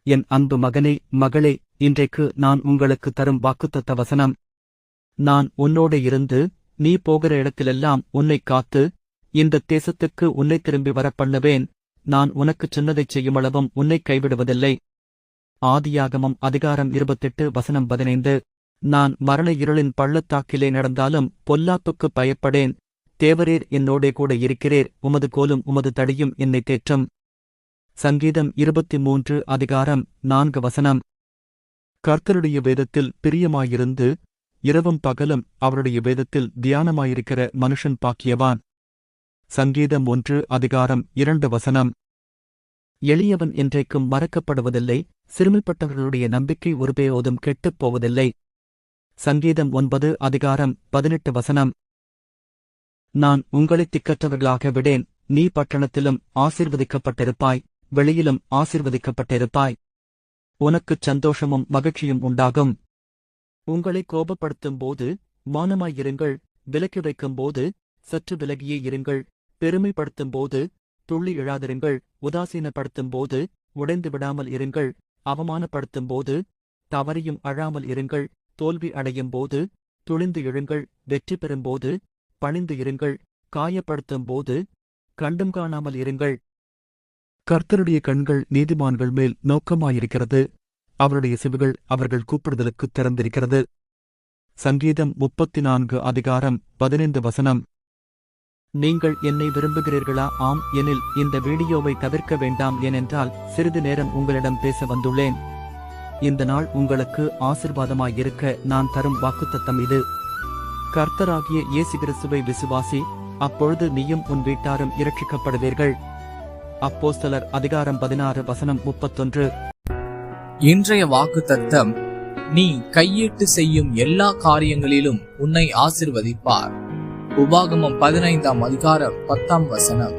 என் அன்பு மகனே, மகளே, இன்றைக்கு நான் உங்களுக்கு தரும் வாக்குத்தத்த வசனம். நான் உன்னோடு இருந்து, நீ போகிற இடத்திலெல்லாம் உன்னைக் காத்து, இந்த தேசத்துக்கு உன்னை திரும்பி வரப் பண்ணுவேன். நான் உனக்குச் சொன்னதைச் செய்யுமளவும் உன்னைக் கைவிடுவதில்லை. ஆதியாகமம் அதிகாரம் 28 வசனம் 15. நான் மரண இருளின் பள்ளத்தாக்கிலே நடந்தாலும் பொல்லாப்புக்குப் பயப்படேன். தேவரீர் என்னோடே கூட இருக்கிறீர். உமது கோலும் உமது தடியும் என்னைத் தேற்றும். சங்கீதம் 23 அதிகாரம் 4 வசனம். கர்த்தருடைய வேதத்தில் பிரியமாயிருந்து, இரவும் பகலும் அவருடைய வேதத்தில் தியானமாயிருக்கிற மனுஷன் பாக்கியவான். சங்கீதம் 1 அதிகாரம் 2 வசனம். எளியவன் என்றைக்கும் மறக்கப்படுவதில்லை. சிறுமைப்பட்டவர்களுடைய நம்பிக்கை ஒருபோதும் கெட்டுப் போவதில்லை. சங்கீதம் 9 அதிகாரம் 18 வசனம். நான் உங்களைத் திக்கற்றவர்களாக விடேன். நீ பட்டணத்திலும் ஆசீர்வதிக்கப்பட்டிருப்பாய், வெளியிலும் ஆசீர்வதிக்கப்பட்டிருப்பாய். உனக்குச் சந்தோஷமும் மகிழ்ச்சியும் உண்டாகும். உங்களை கோபப்படுத்தும் போது மௌனமாயிருங்கள். விலக்கி வைக்கும்போது சற்று விலகியே இருங்கள். பெருமைப்படுத்தும்போது துள்ளி எழாதிருங்கள். உதாசீனப்படுத்தும்போது உடைந்து விடாமல் இருங்கள். அவமானப்படுத்தும்போது தவறியும் அழாமல் இருங்கள். தோல்வி அடையும் போது துளிந்து எழுங்கள். வெற்றி பெறும்போது பணிந்து இருங்கள். காயப்படுத்தும் போது கண்டும் காணாமல் இருங்கள். கர்த்தருடைய கண்கள் நீதிமான்கள் மேல் நோக்கமாயிருக்கிறது. அவருடைய செவிகள் அவர்கள் கூப்பிடுதலுக்குத் திறந்திருக்கிறது. சங்கீதம் 34 அதிகாரம் 15 வசனம். நீங்கள் என்னை விரும்புகிறீர்களா? ஆம் எனில் இந்த வீடியோவை தவிர்க்க வேண்டாம். ஏனென்றால் சிறிது நேரம் உங்களிடம் பேச வந்துள்ளேன். இந்த நாள் உங்களுக்கு ஆசீர்வாதமாயிருக்க நான் தரும் வாக்குத்தத்தம் இது. கர்த்தராகிய இயேசு கிறிஸ்துவை விசுவாசி, அப்பொழுது நீயும் உன் வீட்டாரும் இரட்சிக்கப்படுவீர்கள். அப்போஸ்தலர் அதிகாரம் 16 வசனம் 31. இன்றைய வாக்குத்தத்தம்: நீ கையிட்டு செய்யும் எல்லா காரியங்களிலும் உன்னை ஆசீர்வதிப்பார். உபாகமம் 15 அதிகாரம் 10 வசனம்.